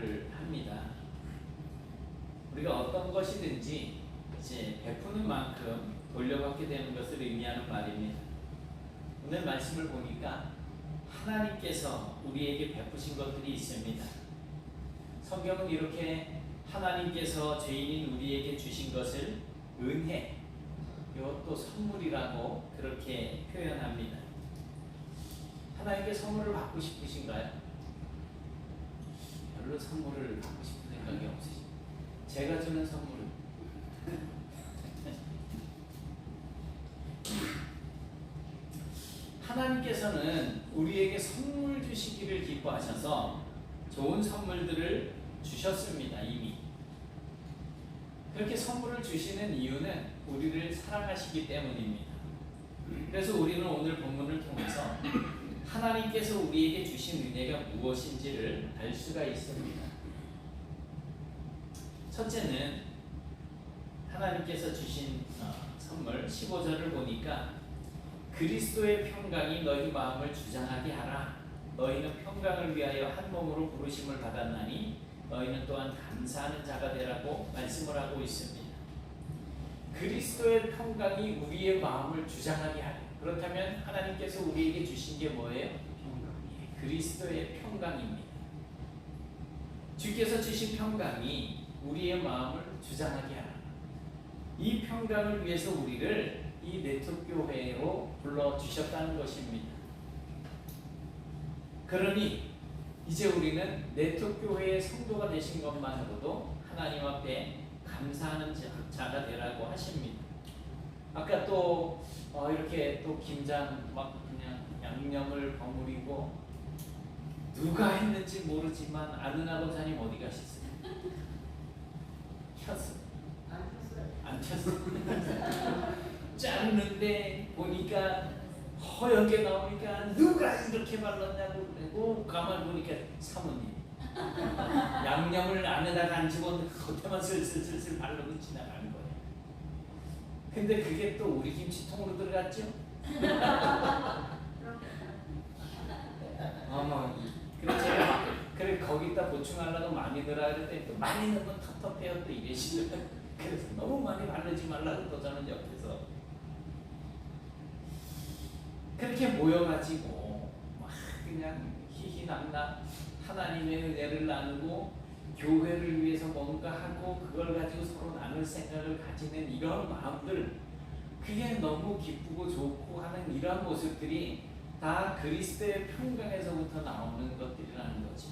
말을 합니다. 우리가 어떤 것이든지 이제 베푸는 만큼 돌려받게 되는 것을 의미하는 말입니다. 오늘 말씀을 보니까 하나님께서 우리에게 베푸신 것들이 있습니다. 성경은 이렇게 하나님께서 죄인인 우리에게 주신 것을 은혜, 이것도 선물이라고 그렇게 표현합니다. 하나님께 선물을 받고 싶으신가요? 별로 선물을 받고 싶은 생각이 없으시죠? 제가 주는 선물은 하나님께서는 우리에게 선물 주시기를 기뻐하셔서 좋은 선물들을 주셨습니다. 이미 그렇게 선물을 주시는 이유는 우리를 사랑하시기 때문입니다. 그래서 우리는 오늘 본문을 통해서 하나님께서 우리에게 주신 은혜가 무엇인지를 알 수가 있습니다. 첫째는 하나님께서 주신 선물 15절을 보니까 그리스도의 평강이 너희 마음을 주장하게 하라. 너희는 평강을 위하여 한 몸으로 부르심을 받았나니 너희는 또한 감사하는 자가 되라고 말씀을 하고 있습니다. 그리스도의 평강이 우리의 마음을 주장하게 하라. 그렇다면 하나님께서 우리에게 주신 게 뭐예요? 그리스도의 평강입니다. 주께서 주신 평강이 우리의 마음을 주장하게 하라. 이 평강을 위해서 우리를 이 네트교회로 불러주셨다는 것입니다. 그러니 이제 우리는 네트교회의 성도가 되신 것만으로도 하나님 앞에 감사하는 자가 되라고 하십니다. 아까 또 이렇게 또 김장 막 그냥 양념을 버무리고 누가 했는지 모르지만 아는 아버사님 어디 가셨어요? 켰어요. 안 켰어요. 자르는데 보니까 허옇게 나오니까 누가 이렇게 발랐냐고 그러고 가만 보니까 사모님 양념을 안에다가 안 집었는데 겉에만 슬슬 바르고 지나가는 거예요. 근데 그게 또 우리 김치통으로 들어갔죠? 어머, 그래 거기다 보충하려고 많이 들어야 그랬더니 또 많이 넣으면 텁텁해요 또 이래시더라고요. 그래서 너무 많이 바르지 말라고 또 저는 옆에서 그렇게 모여가지고 막 그냥 희희낙낙 하나님의 은혜를 나누고 교회를 위해서 뭔가 하고 그걸 가지고 서로 나눌 생각을 가지는 이런 마음들, 그게 너무 기쁘고 좋고 하는 이런 모습들이 다 그리스도의 평강에서부터 나오는 것들이라는 거죠.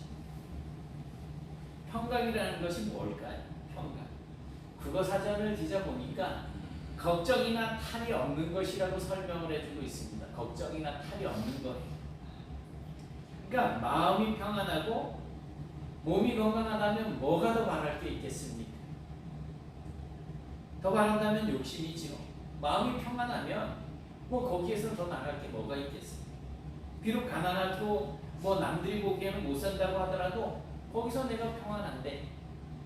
평강이라는 것이 뭘까요? 평강. 국어사전을 뒤져보니까 걱정이나 탈이 없는 것이라고 설명을 해주고 있습니다. 걱정이나 탈이 없는 것. 그러니까 마음이 평안하고 몸이 건강하다면 뭐가 더 바랄 게 있겠습니까? 더 바란다면 욕심이지요. 마음이 평안하면 뭐 거기에서 더 나갈 게 뭐가 있겠습니까? 비록 가난하고 뭐 남들이 보기에는 못 산다고 하더라도 거기서 내가 평안한데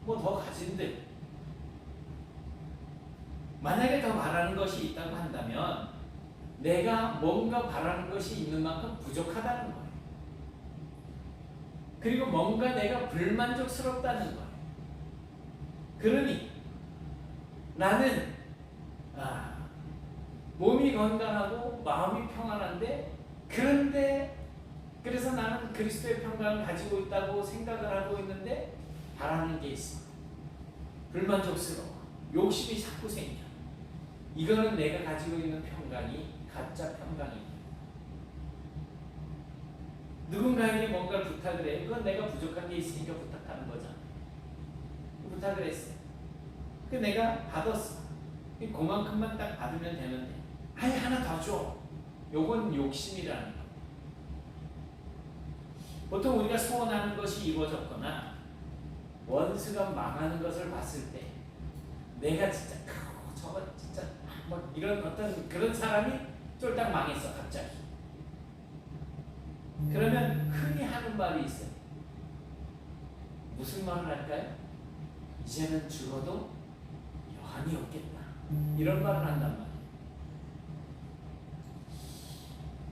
뭐 더 가진들 만약에 더 바라는 것이 있다고 한다면 내가 뭔가 바라는 것이 있는 만큼 부족하다는 거예요. 그리고 뭔가 내가 불만족스럽다는 거예요. 그러니 나는 몸이 건강하고 마음이 평안한데 그래서 나는 그리스도의 평강을 가지고 있다고 생각을 하고 있는데 바라는 게 있어. 불만족스러워. 욕심이 자꾸 생겨. 이거는 내가 가지고 있는 평강이 가짜 평강입니다. 누군가에게 뭔가를 부탁을 해. 그건 내가 부족한 게 있으니까 부탁하는 거잖아. 부탁을 했어요. 그 내가 받았어. 그만큼만 딱 받으면 되는데 아니 하나 더 줘. 요건 욕심이라는 거. 보통 우리가 소원하는 것이 이루어졌거나 원수가 망하는 것을 봤을 때 내가 진짜 저거 진짜 뭐 이런 어떤 그런 사람이 쫄딱 망했어 갑자기. 그러면 흔히 하는 말이 있어요. 무슨 말을 할까요? 이제는 죽어도 여한이 없겠다. 이런 말을 한단 말이에요.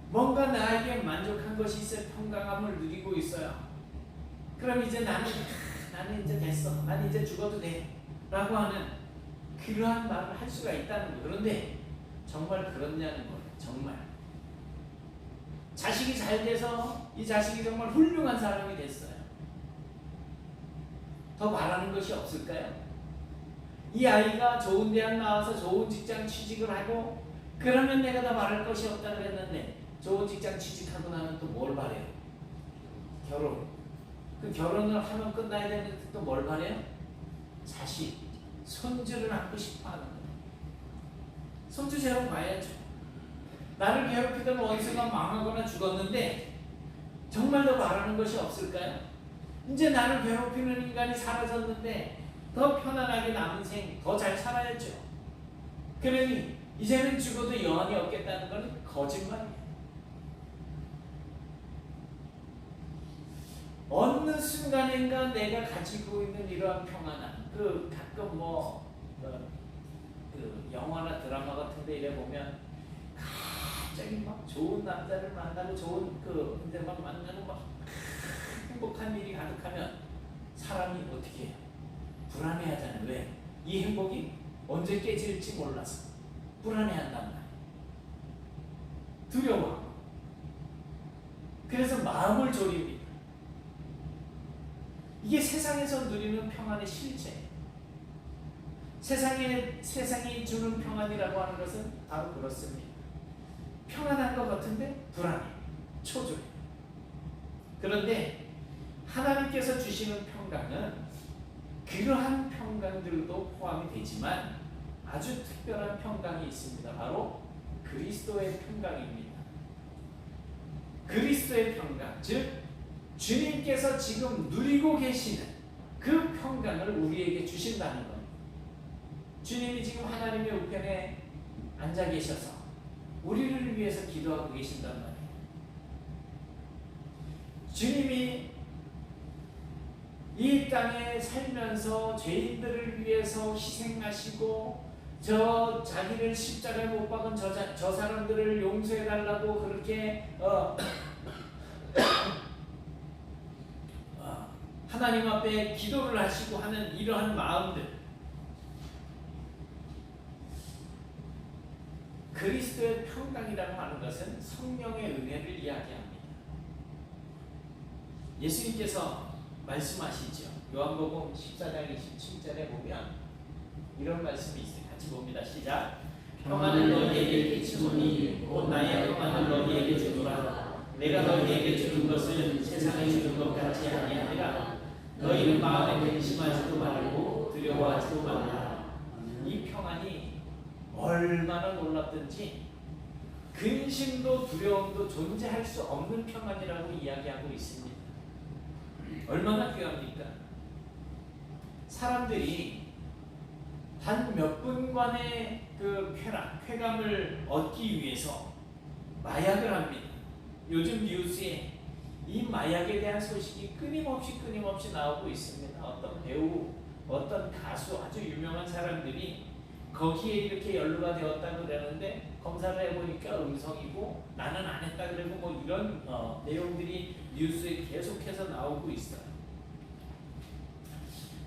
뭔가 나에게 만족한 것이 있어요. 평강함을 누리고 있어요. 그럼 이제 나는 나는 이제 됐어. 난 이제 죽어도 돼. 라고 하는 그러한 말을 할 수가 있다는 거예요. 그런데 정말 그렇냐는 거예요. 정말. 자식이 잘 돼서 이 자식이 정말 훌륭한 사람이 됐어요. 더 바라는 것이 없을까요? 이 아이가 좋은 대학 나와서 좋은 직장 취직을 하고 그러면 내가 더 바랄 것이 없다 그랬는데 좋은 직장 취직하고 나면 또 뭘 바래요? 결혼. 그 결혼을 하면 끝나야 되는데 또 뭘 바래요? 자식, 손주를 안고 싶어 하는 거예요. 손주 제로 봐야죠. 나를 괴롭히던 원수가 망하거나 죽었는데 정말 더 바라는 것이 없을까요? 이제 나를 괴롭히는 인간이 사라졌는데 더 편안하게 남은 생, 더 잘 살아야죠. 그러니 이제는 죽어도 여한이 없겠다는 건 거짓말이에요. 어느 순간인가 내가 가지고 있는 이러한 평안함, 가끔 그 영화나 드라마 같은데 이래 보면 갑자기 막 좋은 남자를 만나고 좋은 이제 막 만나고 막 행복한 일이 가득하면 사람이 어떻게 해요? 불안해하잖아요. 왜? 이 행복이 언제 깨질지 몰라서 불안해한단 말이에요. 두려워. 그래서 마음을 졸입니다. 이게 세상에서 누리는 평안의 실체예요. 세상이 주는 평안이라고 하는 것은 바로 그렇습니다. 평안한 것 같은데 불안해, 초조해. 그런데 하나님께서 주시는 평강은 그러한 평강들도 포함이 되지만 아주 특별한 평강이 있습니다. 바로 그리스도의 평강입니다. 그리스도의 평강, 즉 주님께서 지금 누리고 계시는 그 평강을 우리에게 주신다는 겁니다. 주님이 지금 하나님의 우편에 앉아 계셔서 우리를 위해서 기도하고 계신단 말이에요. 주님이 이 땅에 살면서 죄인들을 위해서 희생하시고 자기를 십자가에 못 박은 저 사람들을 용서해달라고 그렇게 하나님 앞에 기도를 하시고 하는 이러한 마음들, 그리스도의 평강이라고 하는 것은 성령의 은혜를 이야기합니다. 예수님께서 말씀하시죠. 요한복음 14장 27절에 보면 이런 말씀이 있어요. 같이 봅니다. 시작. 평안을 너희에게 끼치노니 곧 나의 평안을 너희에게 주노라. 내가 너희에게 주는 것은 세상에 주는 것 같이 아니하니라. 너희는 마음에 근심하지도 말고 두려워하지도 말라. 이 평안이 얼마나 놀랍든지 근심도 두려움도 존재할 수 없는 평안이라고 이야기하고 있습니다. 얼마나 귀합니까? 사람들이 단 몇 분간의 그 쾌감을 얻기 위해서 마약을 합니다. 요즘 뉴스에 이 마약에 대한 소식이 끊임없이 나오고 있습니다. 어떤 배우, 어떤 가수, 아주 유명한 사람들이 거기에 이렇게 연루가 되었다고 그러는데 검사를 해보니까 음성이고 나는 안 했다 그러고 뭐 이런 내용들이 뉴스에 계속해서 나오고 있어요.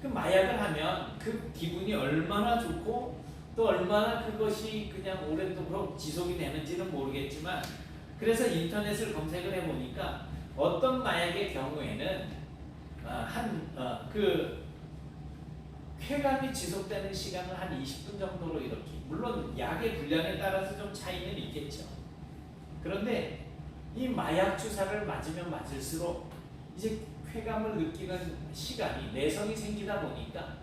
그 마약을 하면 그 기분이 얼마나 좋고 또 얼마나 그것이 그냥 오랫도록 지속이 되는지는 모르겠지만, 그래서 인터넷을 검색을 해보니까 어떤 마약의 경우에는 쾌감이 지속되는 시간은 한 20분 정도로 이렇게, 물론 약의 분량에 따라서 좀 차이는 있겠죠. 그런데 이 마약 주사를 맞으면 맞을수록 이제 쾌감을 느끼는 시간이, 내성이 생기다 보니까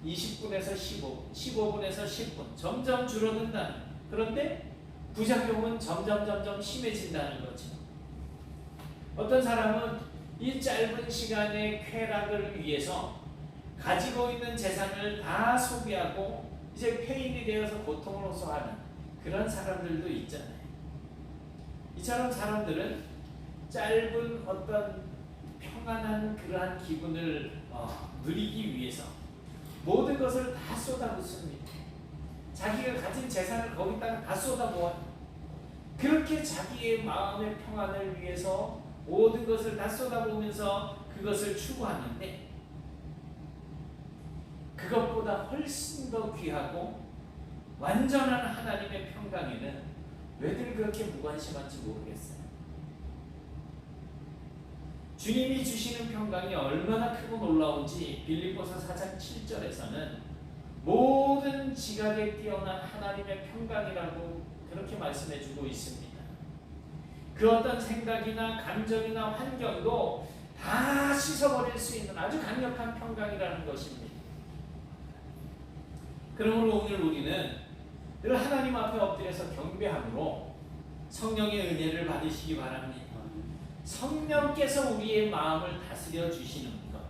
20분에서 15분, 15분에서 10분 점점 줄어든다는, 그런데 부작용은 점점 심해진다는 거죠. 어떤 사람은 이 짧은 시간의 쾌락을 위해서 가지고 있는 재산을 다 소비하고 이제 폐인이 되어서 고통을 호소하는 그런 사람들도 있잖아요. 이처럼 사람들은 짧은 어떤 평안한 그러한 기분을 누리기 위해서 모든 것을 다 쏟아붓습니다. 자기가 가진 재산을 거기다가 다 쏟아부어요. 그렇게 자기의 마음의 평안을 위해서 모든 것을 다 쏟아부으면서 그것을 추구하는데 그것보다 훨씬 더 귀하고 완전한 하나님의 평강에는 왜들 그렇게 무관심한지 모르겠어요. 주님이 주시는 평강이 얼마나 크고 놀라운지 빌립보서 4장 7절에서는 모든 지각에 뛰어난 하나님의 평강이라고 그렇게 말씀해주고 있습니다. 그 어떤 생각이나 감정이나 환경도 다 씻어버릴 수 있는 아주 강력한 평강이라는 것입니다. 그러므로 오늘 우리는 늘 하나님 앞에 엎드려서 경배함으로 성령의 은혜를 받으시기 바랍니다. 성령께서 우리의 마음을 다스려 주시는 것,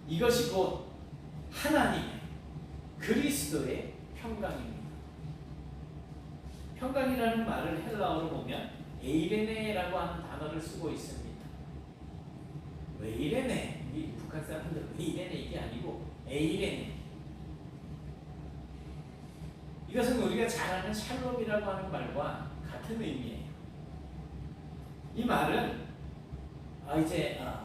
이것이 곧 하나님의 그리스도의 평강입니다. 평강이라는 말을 헬라어로 보면 에이레네라고 하는 단어를 쓰고 있습니다. 왜 이래네? 이 북한 사람들 왜 이래네 이게 아니고 에이레네. 이것은 우리가 잘 아는 샬롬이라고 하는 말과 같은 의미예요. 이 말은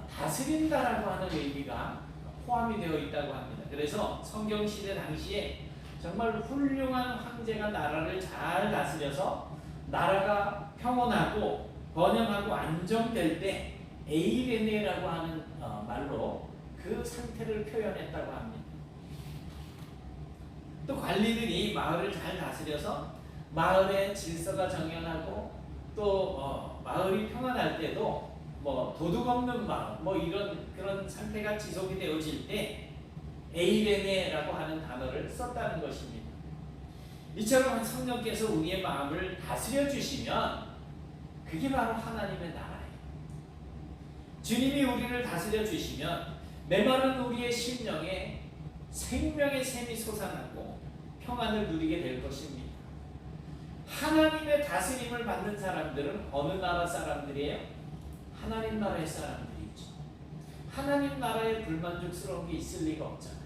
다스린다라고 하는 의미가 포함이 되어 있다고 합니다. 그래서 성경시대 당시에 정말 훌륭한 황제가 나라를 잘 다스려서 나라가 평온하고 번영하고 안정될 때 에이레네라고 하는 말로 그 상태를 표현했다고 합니다. 또 관리들이 마을을 잘 다스려서 마을의 질서가 정연하고 또 마을이 평안할 때도 도둑 없는 마을 이런 그런 상태가 지속이 되어질 때 에이레네라고 하는 단어를 썼다는 것입니다. 이처럼 성령께서 우리의 마음을 다스려 주시면 그게 바로 하나님의 나라예요. 주님이 우리를 다스려 주시면 메마른 우리의 심령에 생명의 샘이 솟아나고 평안을 누리게 될 것입니다. 하나님의 다스림을 받는 사람들은 어느 나라 사람들이에요? 하나님 나라의 사람들이죠. 하나님 나라에 불만족스러운 게 있을 리가 없잖아요.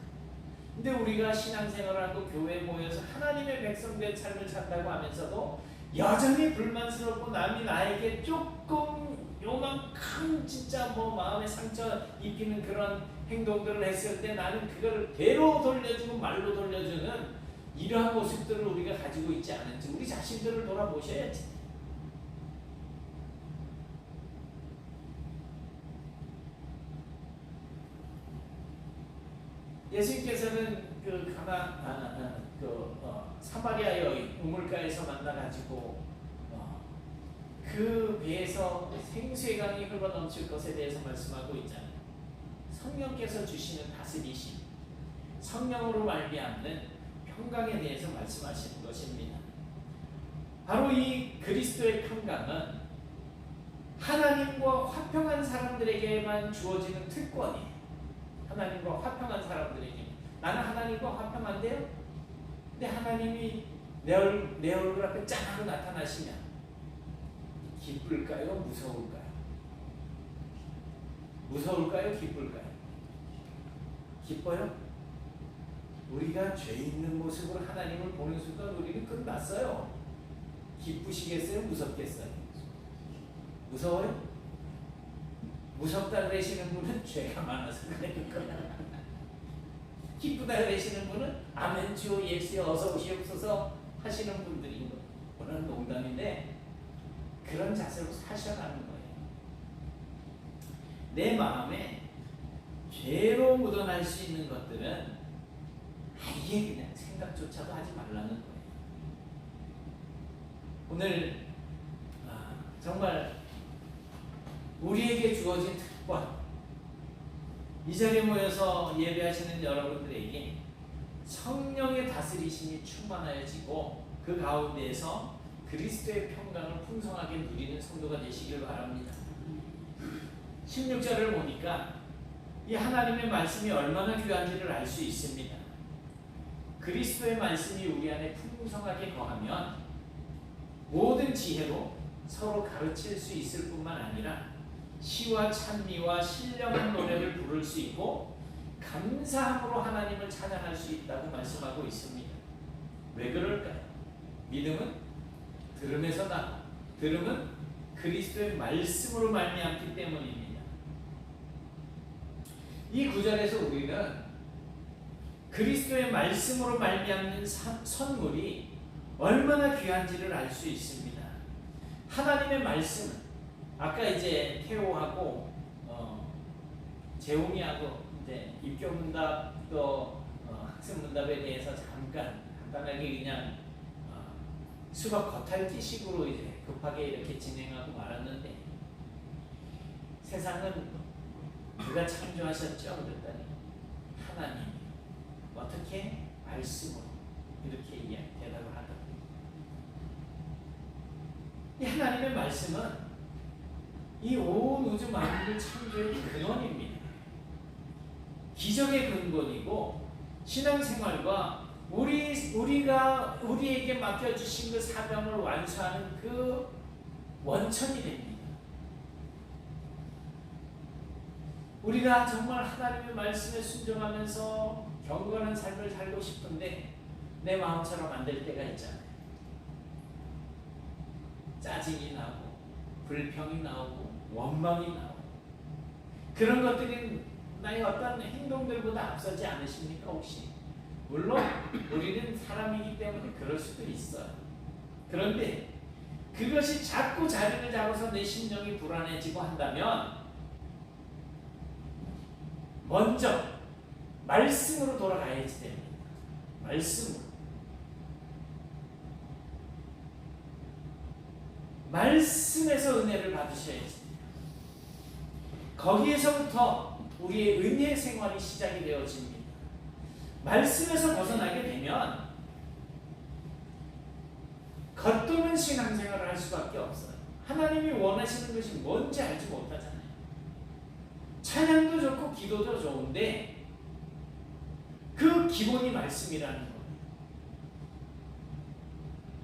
근데 우리가 신앙생활하고 교회에 모여서 하나님의 백성된 삶을 산다고 하면서도 여전히 불만스럽고 남이 나에게 조금 요만큼 진짜 마음에 상처 입히는 그런 행동들을 했을 때 나는 그걸 대로 돌려주고 말로 돌려주는 이러한 모습들을 우리가 가지고 있지 않은지 우리 자신들을 돌아보셔야지. 예수님께서는 사마리아 여인 우물가에서 만나가지고 그 배에서 생수의 강이 흘러 넘칠 것에 대해서 말씀하고 있잖아요. 성령께서 주시는 다스리심, 성령으로 말미암는 평강에 대해서 말씀하시는 것입니다. 바로 이 그리스도의 평강은 하나님과 화평한 사람들에게만 주어지는 특권이에요. 하나님과 화평한 사람들에게. 나는 하나님과 화평한데요? 근데 하나님이 내 얼굴 앞에 짠 하고 나타나시면 기쁠까요? 무서울까요? 무서울까요? 기쁠까요? 기뻐요? 우리가 죄 있는 모습으로 하나님을 보는 순간 우리는 끝났어요. 기쁘시겠어요? 무섭겠어요? 무서워요? 무섭다 그러시는 분은 죄가 많아서 그럴 거야. 기쁘다 그러시는 분은 아멘 주 예수여 어서 오시옵소서 하시는 분들인 거예요. 오늘 농담인데 그런 자세로 사셔가는 거예요. 내 마음에 죄로 묻어날 수 있는 것들은 아예 그냥 생각조차도 하지 말라는 거예요. 오늘 정말 우리에게 주어진 특권, 이 자리에 모여서 예배하시는 여러분들에게 성령의 다스리심이 충만하여지고 그 가운데에서 그리스도의 평강을 풍성하게 누리는 성도가 되시길 바랍니다. 16절을 보니까 이 하나님의 말씀이 얼마나 귀한지를 알 수 있습니다. 그리스도의 말씀이 우리 안에 풍성하게 거하면 모든 지혜로 서로 가르칠 수 있을 뿐만 아니라 시와 찬미와 신령한 노래를 부를 수 있고 감사함으로 하나님을 찬양할 수 있다고 말씀하고 있습니다. 왜 그럴까요? 믿음은 들음에서 나고 들음은 그리스도의 말씀으로 말미암기 때문입니다. 이 구절에서 우리는 그리스도의 말씀으로 말미암는 선물이 얼마나 귀한지를 알 수 있습니다. 하나님의 말씀은 아까 이제 태호하고 재홍이하고 이제 입교문답 또 학습문답에 대해서 간단하게 그냥 수박 겉핥기식으로 이제 급하게 이렇게 진행하고 말았는데, 세상은 누가 창조하셨죠? 그랬더니 하나님. 어떻게? 말씀으로. 이렇게 대답을 하더라고요. 이 하나님의 말씀은 이 온 우주 만물을 창조의 근원입니다. 기적의 근본이고 신앙생활과 우리에게 맡겨주신 그 사명을 완수하는 그 원천이 됩니다. 우리가 정말 하나님의 말씀에 순종하면서 경건한 삶을 살고 싶은데 내 마음처럼 안 될 때가 있잖아요. 짜증이 나고 불평이 나오고 원망이 나오고 그런 것들이 나의 어떤 행동들보다 앞서지 않으십니까 혹시? 물론 우리는 사람이기 때문에 그럴 수도 있어요. 그런데 그것이 자꾸 자리를 잡아서 내 심령이 불안해지고 한다면 먼저 말씀으로 돌아가야지 됩니다. 말씀으로. 말씀에서 은혜를 받으셔야지. 거기에서부터 우리의 은혜 생활이 시작이 되어집니다. 말씀에서 벗어나게 되면 겉도는 신앙생활을 할 수밖에 없어요. 하나님이 원하시는 것이 뭔지 알지 못하잖아요. 찬양도 좋고 기도도 좋은데 그 기본이 말씀이라는 거예요.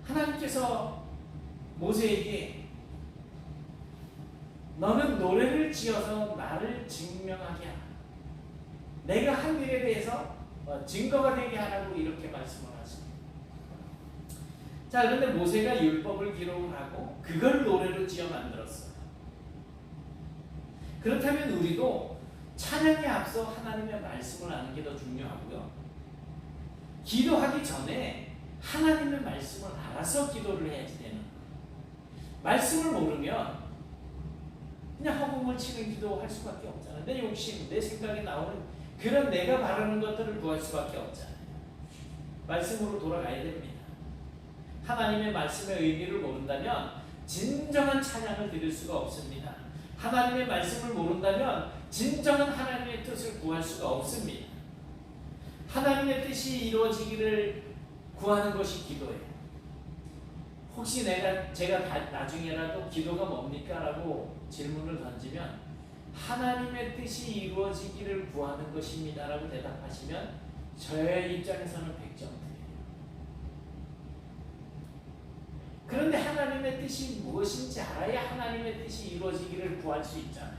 하나님께서 모세에게 너는 노래를 지어서 나를 증명하게 하라. 내가 한 일에 대해서 증거가 되게 하라고 이렇게 말씀을 하십니다. 자, 그런데 모세가 율법을 기록을 하고 그걸 노래로 지어 만들었어요. 그렇다면 우리도 찬양에 앞서 하나님의 말씀을 아는 게 더 중요하고요. 기도하기 전에 하나님의 말씀을 알아서 기도를 해야지 되는 거예요. 말씀을 모르면 그냥 허공을 치는 기도할 수밖에 없잖아요. 내 욕심, 내 생각이 나오는 그런 내가 바라는 것들을 구할 수밖에 없잖아요. 말씀으로 돌아가야 됩니다. 하나님의 말씀의 의미를 모른다면 진정한 찬양을 드릴 수가 없습니다. 하나님의 말씀을 모른다면 진정한 하나님의 뜻을 구할 수가 없습니다. 하나님의 뜻이 이루어지기를 구하는 것이 기도예요. 혹시 제가 나중에라도 기도가 뭡니까? 라고 질문을 던지면 하나님의 뜻이 이루어지기를 구하는 것입니다 라고 대답하시면 저의 입장에서는 100점 드려요. 그런데 하나님의 뜻이 무엇인지 알아야 하나님의 뜻이 이루어지기를 구할 수 있잖아요.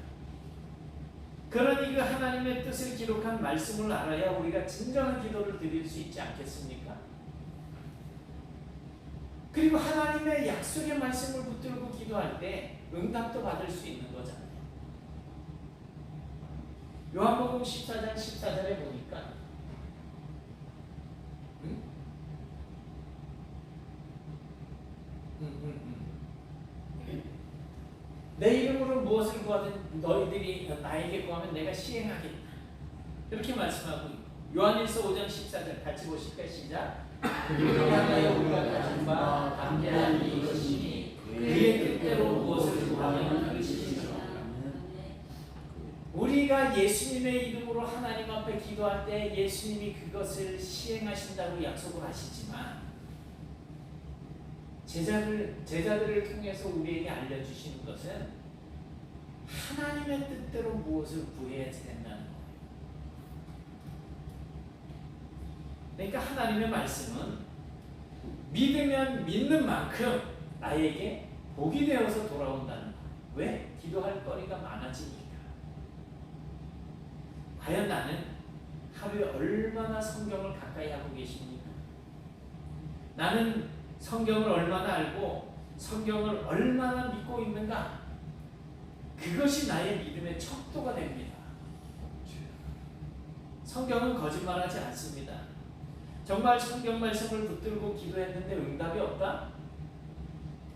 그러니 그 하나님의 뜻을 기록한 말씀을 알아야 우리가 진정한 기도를 드릴 수 있지 않겠습니까? 그리고 하나님의 약속의 말씀을 붙들고 기도할 때 응답도 받을 수 있는 거잖아요. 요한복음 14장 14절에 보니까 내 이름으로 무엇을 구하든 너희들이 나에게 구하면 내가 시행하겠다. 이렇게 말씀하고 요한일서 5장 14절 같이 보실까요? 시작. 그를 향하여 우리가 가진 바 담대한 이것이니 그의 뜻대로 무엇을 구하면 그것이시리라. 우리가 예수님의 이름으로 하나님 앞에 기도할 때 예수님이 그것을 시행하신다고 약속을 하시지만 제자들을 통해서 우리에게 알려주시는 것은 하나님의 뜻대로 무엇을 구해야 된다는 거예요. 그러니까 하나님의 말씀은 믿으면 믿는 만큼 나에게 복이 되어서 돌아온다는 거예요. 왜? 기도할 거리가 많아지니까. 과연 나는 하루에 얼마나 성경을 가까이 하고 계십니까? 나는 성경을 얼마나 알고 성경을 얼마나 믿고 있는가? 그것이 나의 믿음의 척도가 됩니다. 성경은 거짓말하지 않습니다. 정말 성경 말씀을 붙들고 기도했는데 응답이 없다?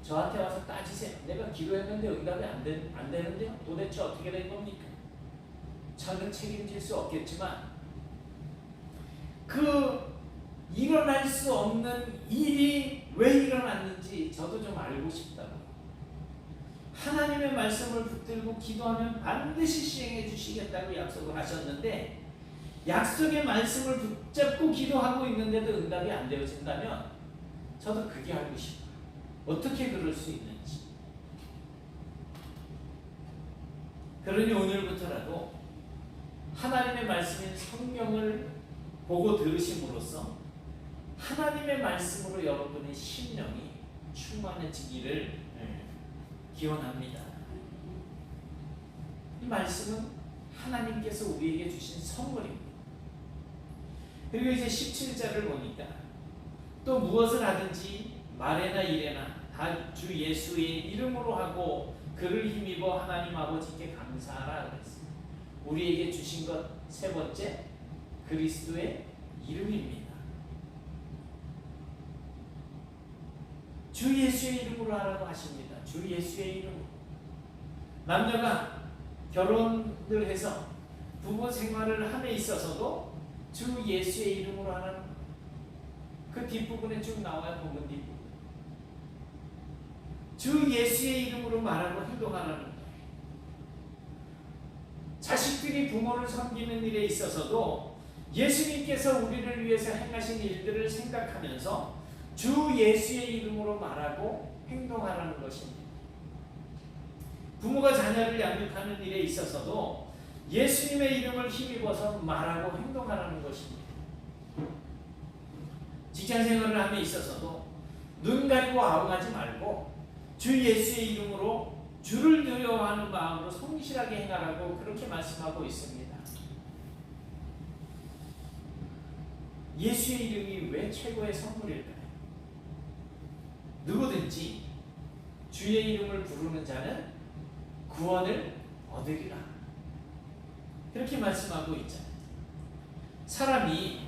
저한테 와서 따지세요. 내가 기도했는데 응답이 안 되는데요? 도대체 어떻게 된 겁니까? 저는 책임질 수 없겠지만 그 일어날 수 없는 일이 왜 일어났는지 저도 좀 알고 싶다고. 하나님의 말씀을 붙들고 기도하면 반드시 시행해 주시겠다고 약속을 하셨는데 약속의 말씀을 붙잡고 기도하고 있는데도 응답이 안 되어진다면 저도 그게 알고 싶어요. 어떻게 그럴 수 있는지. 그러니 오늘부터라도 하나님의 말씀인 성경을 보고 들으심으로써 하나님의 말씀으로 여러분의 심령이 충만해지기를 기원합니다. 이 말씀은 하나님께서 우리에게 주신 선물입니다. 그리고 이제 17절을 보니까 또 무엇을 하든지 말에나 일에나 다 주 예수의 이름으로 하고 그를 힘입어 하나님 아버지께 감사하라 그랬어요. 우리에게 주신 것 세 번째, 그리스도의 이름입니다. 주 예수의 이름으로 하라고 하십니다. 주 예수의 이름으로. 남녀가 결혼을 해서 부부 생활을 함에 있어서도 주 예수의 이름으로 하라는 그 뒷부분에 쭉 나와요. 본문 뒷부분. 주 예수의 이름으로 말하고 행동하라는 거예요. 자식들이 부모를 섬기는 일에 있어서도 예수님께서 우리를 위해서 행하신 일들을 생각하면서 주 예수의 이름으로 말하고 행동하라는 것입니다. 부모가 자녀를 양육하는 일에 있어서도 예수님의 이름을 힘입어서 말하고 행동하라는 것입니다. 직장생활을 함에 있어서도 눈 가리고 아웅하지 말고 주 예수의 이름으로 주를 두려워하는 마음으로 성실하게 행하라고 그렇게 말씀하고 있습니다. 예수의 이름이 왜 최고의 선물일까요? 누구든지 주의 이름을 부르는 자는 구원을 얻으리라. 그렇게 말씀하고 있잖아요. 사람이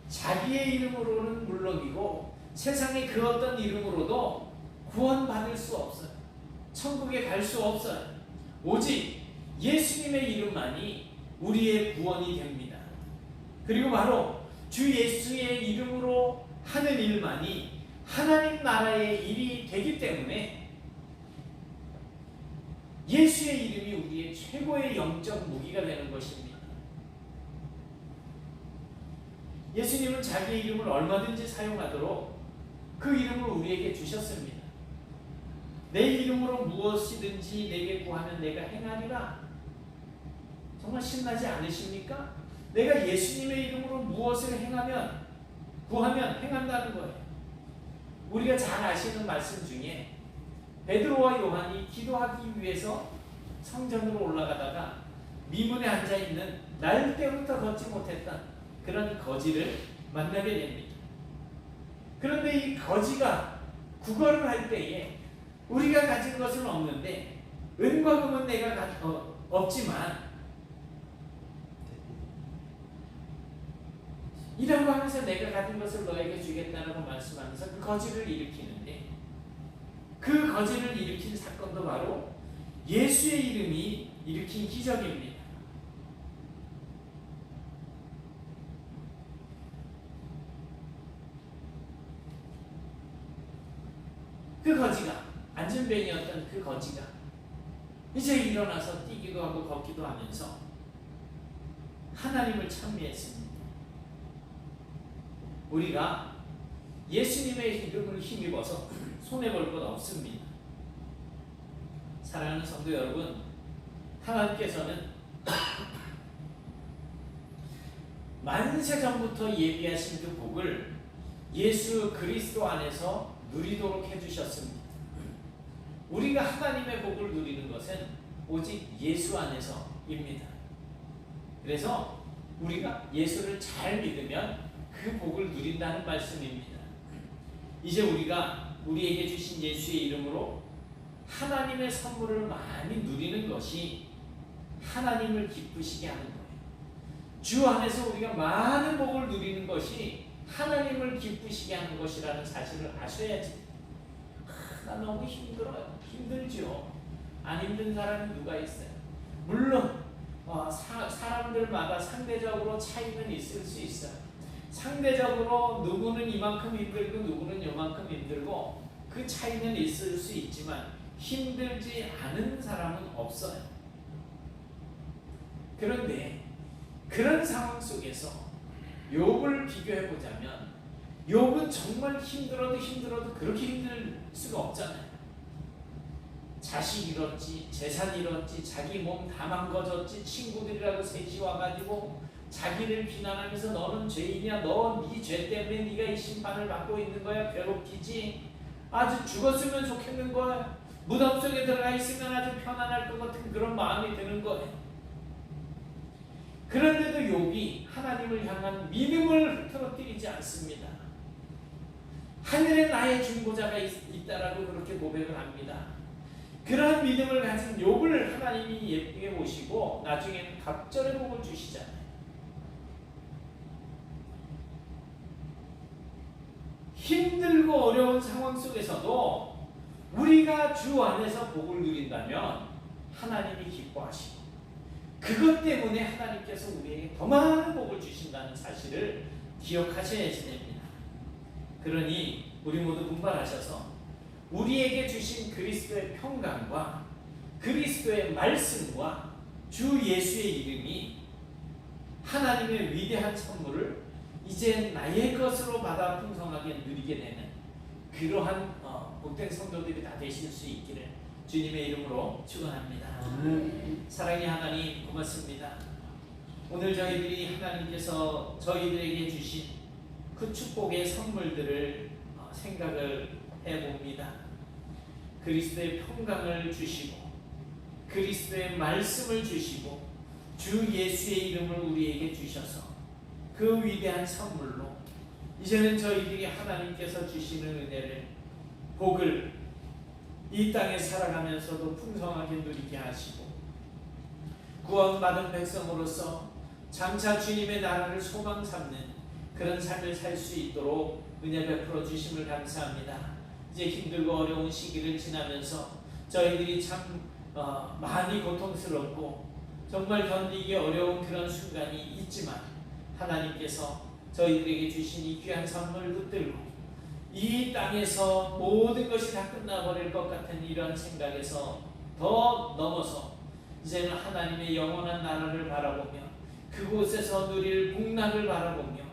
자기의 이름으로는 물론이고 세상의 그 어떤 이름으로도 구원받을 수 없어요. 천국에 갈 수 없어요. 오직 예수님의 이름만이 우리의 구원이 됩니다. 그리고 바로 주 예수의 이름으로 하는 일만이 하나님 나라의 일이 되기 때문에 예수의 이름이 우리의 최고의 영적 무기가 되는 것입니다. 예수님은 자기의 이름을 얼마든지 사용하도록 그 이름을 우리에게 주셨습니다. 내 이름으로 무엇이든지 내게 구하면 내가 행하리라. 정말 신나지 않으십니까? 내가 예수님의 이름으로 무엇을 구하면 행한다는 거예요. 우리가 잘 아시는 말씀 중에 베드로와 요한이 기도하기 위해서 성전으로 올라가다가 미문에 앉아있는 날 때부터 걷지 못했던 그런 거지를 만나게 됩니다. 그런데 이 거지가 구걸을 할 때에 우리가 가진 것은 없는데 은과 금은 내가 없지만 이라고 하면서 내가 가진 것을 너에게 주겠다라고 말씀하면서 그 거지를 일으키는데 그 거지를 일으킨 사건도 바로 예수의 이름이 일으킨 기적입니다. 그 거지가 안전뱅이였던 그 거지가 이제 일어나서 뛰기도 하고 걷기도 하면서 하나님을 찬미했습니다. 우리가 예수님의 이름을 힘입어서 손해볼 것 없습니다. 사랑하는 성도 여러분, 하나님께서는 만세 전부터 예비하신 그 복을 예수 그리스도 안에서 누리도록 해주셨습니다. 우리가 하나님의 복을 누리는 것은 오직 예수 안에서입니다. 그래서 우리가 예수를 잘 믿으면 그 복을 누린다는 말씀입니다. 이제 우리가 우리에게 주신 예수의 이름으로 하나님의 선물을 많이 누리는 것이 하나님을 기쁘시게 하는 거예요. 주 안에서 우리가 많은 복을 누리는 것이 하나님을 기쁘시게 하는 것이라는 사실을 아셔야지. 나 너무 힘들어요. 힘들죠. 안 힘든 사람이 누가 있어요? 물론 사람들마다 상대적으로 차이는 있을 수 있어요. 상대적으로 누구는 이만큼 힘들고 누구는 요만큼 힘들고 그 차이는 있을 수 있지만 힘들지 않은 사람은 없어요. 그런데 그런 상황 속에서 욥을 비교해 보자면 욥은 정말 힘들어도 그렇게 힘들 수가 없잖아요. 자식 잃었지, 재산 잃었지, 자기 몸 다 망가졌지, 친구들이라고 셋이 와가지고 자기를 비난하면서 너는 죄인이야, 너 네 죄 때문에 네가 이 심판을 받고 있는 거야, 괴롭히지, 아주 죽었으면 좋겠는 거야, 무덤 속에 들어가 있으면 아주 편안할 것 같은 그런 마음이 드는 거예요. 그런데도 욥이 하나님을 향한 믿음을 흐트러뜨리지 않습니다. 하늘에 나의 중보자가 있다라고 그렇게 고백을 합니다. 그러한 믿음을 가진 욥을 하나님이 예쁘게 보시고 나중에는 갑절의 복을 주시잖아요. 힘들고 어려운 상황 속에서도 우리가 주 안에서 복을 누린다면 하나님이 기뻐하시고 그것 때문에 하나님께서 우리에게 더 많은 복을 주신다는 사실을 기억하셔야지 됩니다. 그러니 우리 모두 분발하셔서 우리에게 주신 그리스도의 평강과 그리스도의 말씀과 주 예수의 이름이 하나님의 위대한 선물을 이제 나의 것으로 받아 풍성하게 누리게 되는 그러한 복된 성도들이 다 되실 수 있기를 주님의 이름으로 축원합니다. 사랑의 하나님 고맙습니다. 오늘 저희들이 하나님께서 저희들에게 주신 그 축복의 선물들을 생각을 해봅니다. 그리스도의 평강을 주시고 그리스도의 말씀을 주시고 주 예수의 이름을 우리에게 주셔서 그 위대한 선물로 이제는 저희들이 하나님께서 주시는 은혜를 복을 이 땅에 살아가면서도 풍성하게 누리게 하시고 구원받은 백성으로서 장차 주님의 나라를 소망 삼는 그런 삶을 살 수 있도록 은혜 베풀어 주심을 감사합니다. 이제 힘들고 어려운 시기를 지나면서 저희들이 참 많이 고통스럽고 정말 견디기 어려운 그런 순간이 있지만 하나님께서 저희들에게 주신 이 귀한 선물을 붙들고 이 땅에서 모든 것이 다 끝나버릴 것 같은 이런 생각에서 더 넘어서 이제는 하나님의 영원한 나라를 바라보며 그곳에서 누릴 복락을 바라보며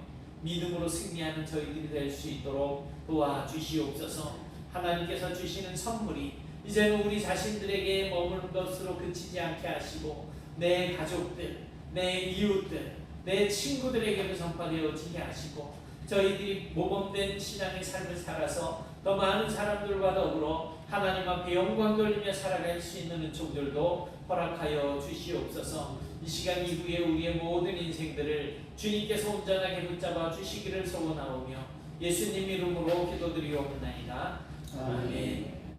믿음으로 승리하는 저희들이 될 수 있도록 도와주시옵소서. 하나님께서 주시는 선물이 이제는 우리 자신들에게 머무는 것으로 그치지 않게 하시고 내 가족들, 내 이웃들, 내 친구들에게도 전파되어지게 하시고 저희들이 모범된 신앙의 삶을 살아서 더 많은 사람들과 더불어 하나님 앞에 영광 돌리며 살아갈 수 있는 은총들도 허락하여 주시옵소서. 이 시간 이후에 우리의 모든 인생들을 주님께서 온전하게 붙잡아 주시기를 소원하오며 예수님 이름으로 기도드리옵나이다. 아멘.